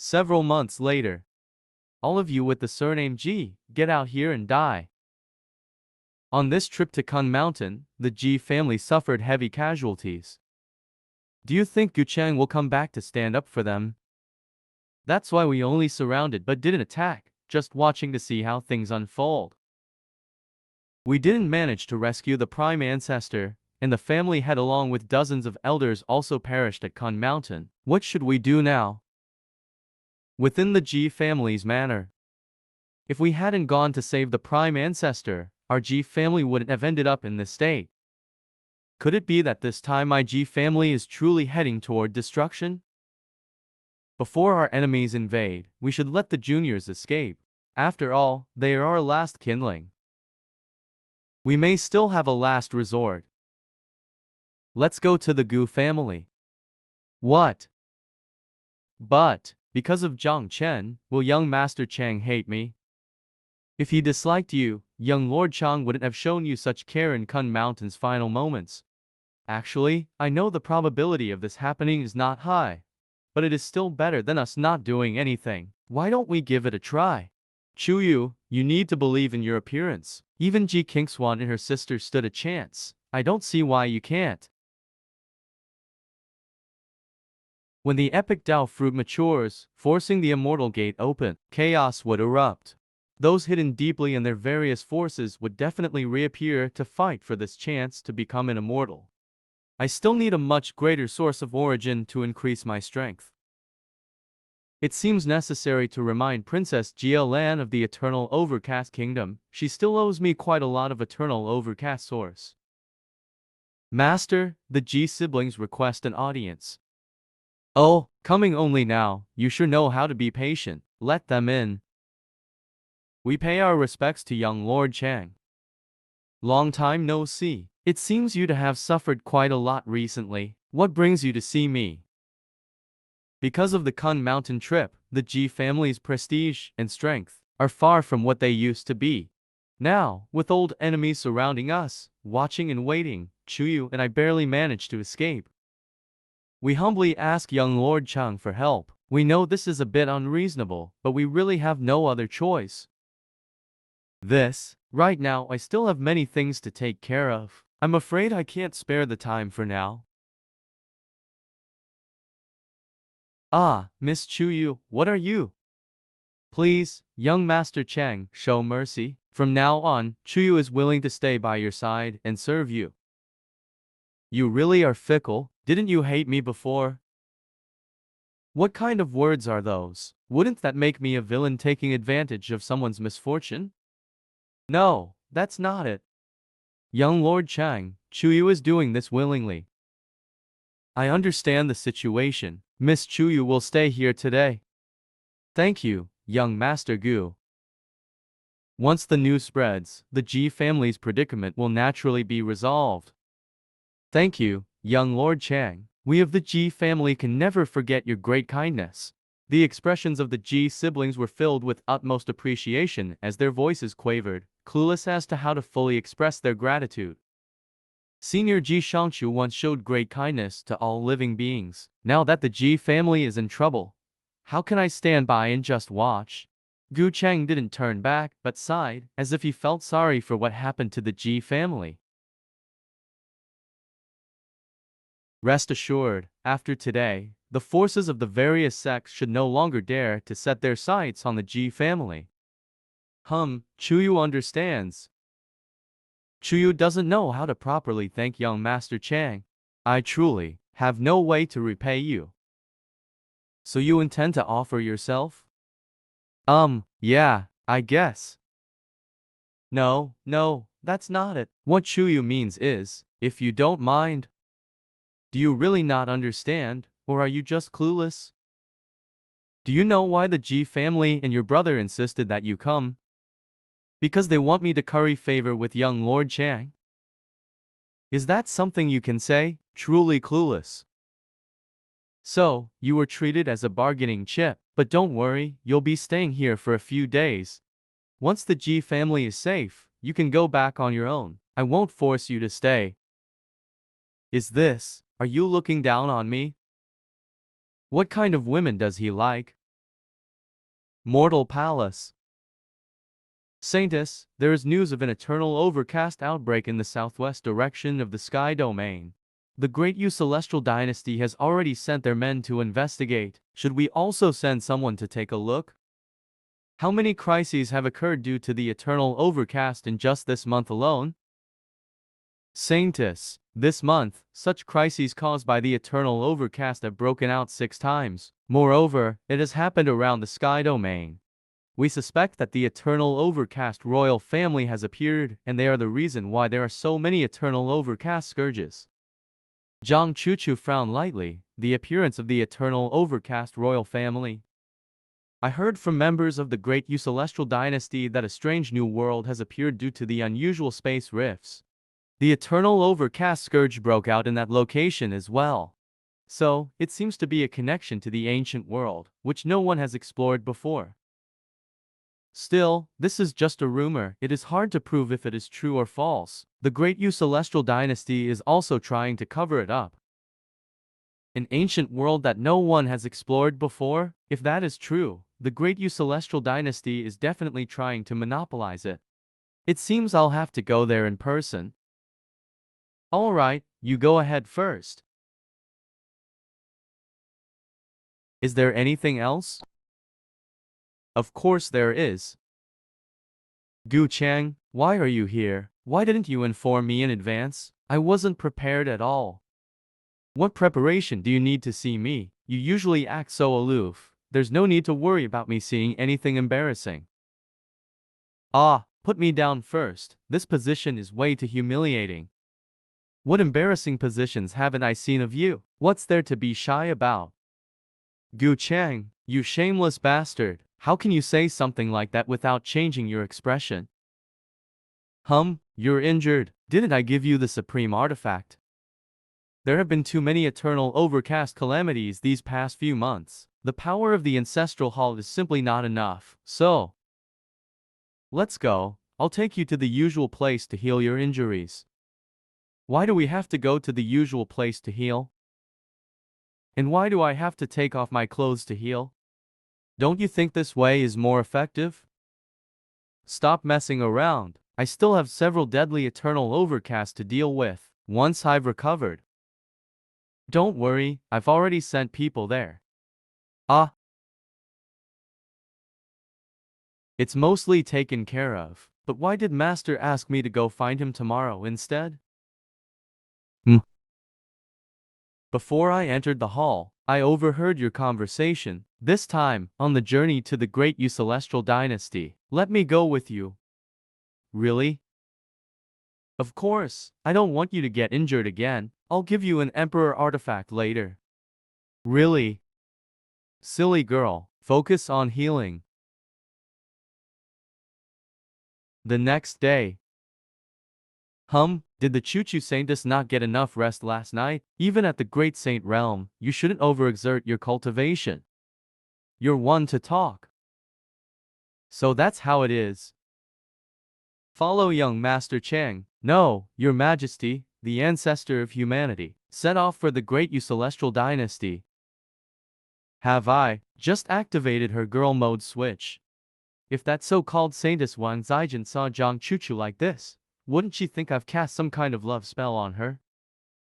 Several months later. All of you with the surname G, get out here and die. On this trip to Kun Mountain, the G family suffered heavy casualties. Do you think Gu Changge will come back to stand up for them? That's why we only surrounded but didn't attack, just watching to see how things unfold. We didn't manage to rescue the prime ancestor, and the family head along with dozens of elders also perished at Kun Mountain. What should we do now? Within the G family's manner. If we hadn't gone to save the prime ancestor, our G family wouldn't have ended up in this state. Could it be that this time my G family is truly heading toward destruction? Before our enemies invade, we should let the juniors escape. After all, they are our last kindling. We may still have a last resort. Let's go to the Gu family. What? But, because of Zhang Chen, will young Master Chang hate me? If he disliked you, young Lord Chang wouldn't have shown you such care in Kun Mountain's final moments. Actually, I know the probability of this happening is not high. But it is still better than us not doing anything. Why don't we give it a try? Chuyu, you need to believe in your appearance. Even Ji Kingswan and her sister stood a chance. I don't see why you can't. When the epic Dao fruit matures, forcing the immortal gate open, chaos would erupt. Those hidden deeply in their various forces would definitely reappear to fight for this chance to become an immortal. I still need a much greater source of origin to increase my strength. It seems necessary to remind Princess Jia Lan of the Eternal Overcast Kingdom. She still owes me quite a lot of Eternal Overcast source. Master, the G siblings request an audience. Oh, coming only now, you sure know how to be patient. Let them in. We pay our respects to young Lord Chang. Long time no see. It seems you to have suffered quite a lot recently. What brings you to see me? Because of the Kun Mountain trip, the Ji family's prestige and strength are far from what they used to be. Now, with old enemies surrounding us, watching and waiting, Chuyu and I barely managed to escape. We humbly ask young Lord Chang for help. We know this is a bit unreasonable, but we really have no other choice. Right now I still have many things to take care of. I'm afraid I can't spare the time for now. Ah, Miss Chuyu, what are you? Please, young Master Chang, show mercy. From now on, Chuyu is willing to stay by your side and serve you. You really are fickle. Didn't you hate me before? What kind of words are those? Wouldn't that make me a villain taking advantage of someone's misfortune? No, that's not it. Young Lord Chang, Chuyu is doing this willingly. I understand the situation. Miss Chuyu will stay here today. Thank you, young Master Gu. Once the news spreads, the Ji family's predicament will naturally be resolved. Thank you, young Lord Chang. We of the Ji family can never forget your great kindness. The expressions of the Ji siblings were filled with utmost appreciation as their voices quavered, clueless as to how to fully express their gratitude. Senior Ji Shangshu once showed great kindness to all living beings. Now that the Ji family is in trouble, how can I stand by and just watch? Gu Changge didn't turn back, but sighed, as if he felt sorry for what happened to the Ji family. Rest assured, after today, the forces of the various sects should no longer dare to set their sights on the Ji family. Chuyu understands. Chuyu doesn't know how to properly thank young Master Chang. I truly have no way to repay you. So you intend to offer yourself? Yeah, I guess. No, that's not it. What Chuyu means is, if you don't mind. Do you really not understand, or are you just clueless? Do you know why the Ji family and your brother insisted that you come? Because they want me to curry favor with young Lord Chang? Is that something you can say? Truly clueless. So, you were treated as a bargaining chip, but don't worry, you'll be staying here for a few days. Once the Ji family is safe, you can go back on your own. I won't force you to stay. Are you looking down on me? What kind of women does he like? Mortal Palace. Saintess, there is news of an eternal overcast outbreak in the southwest direction of the sky domain. The great Yu celestial dynasty has already sent their men to investigate. Should we also send someone to take a look? How many crises have occurred due to the eternal overcast in just this month alone? Saintess, this month, such crises caused by the eternal overcast have broken out 6 times. Moreover, it has happened around the sky domain. We suspect that the eternal overcast royal family has appeared, and they are the reason why there are so many eternal overcast scourges. Zhang Chuchu frowned lightly. The appearance of the eternal overcast royal family. I heard from members of the great Yu celestial dynasty that a strange new world has appeared due to the unusual space rifts. The eternal overcast scourge broke out in that location as well. So, it seems to be a connection to the ancient world, which no one has explored before. Still, this is just a rumor. It is hard to prove if it is true or false. The great Yu celestial dynasty is also trying to cover it up. An ancient world that no one has explored before? If that is true, the great Yu celestial dynasty is definitely trying to monopolize it. It seems I'll have to go there in person. Alright, you go ahead first. Is there anything else? Of course there is. Gu Changge, why are you here? Why didn't you inform me in advance? I wasn't prepared at all. What preparation do you need to see me? You usually act so aloof. There's no need to worry about me seeing anything embarrassing. Ah, put me down first. This position is way too humiliating. What embarrassing positions haven't I seen of you? What's there to be shy about? Gu Changge, you shameless bastard. How can you say something like that without changing your expression? You're injured. Didn't I give you the supreme artifact? There have been too many eternal overcast calamities these past few months. The power of the ancestral hall is simply not enough. So, let's go. I'll take you to the usual place to heal your injuries. Why do we have to go to the usual place to heal? And why do I have to take off my clothes to heal? Don't you think this way is more effective? Stop messing around. I still have several deadly eternal overcasts to deal with, once I've recovered. Don't worry, I've already sent people there. Ah. It's mostly taken care of, but why did Master ask me to go find him tomorrow instead? Before I entered the hall, I overheard your conversation, this time, on the journey to the great Yu celestial dynasty. Let me go with you. Really? Of course, I don't want you to get injured again. I'll give you an emperor artifact later. Really? Silly girl, focus on healing. The next day. Did the Chuchu Saintess not get enough rest last night? Even at the Great Saint Realm, you shouldn't overexert your cultivation. You're one to talk. So that's how it is. Follow young Master Changge. No, Your Majesty, the ancestor of humanity, set off for the great Yu celestial dynasty. Have I just activated her girl mode switch? If that so-called Saintess Wang Zijin saw Zhang Chuchu like this, wouldn't she think I've cast some kind of love spell on her?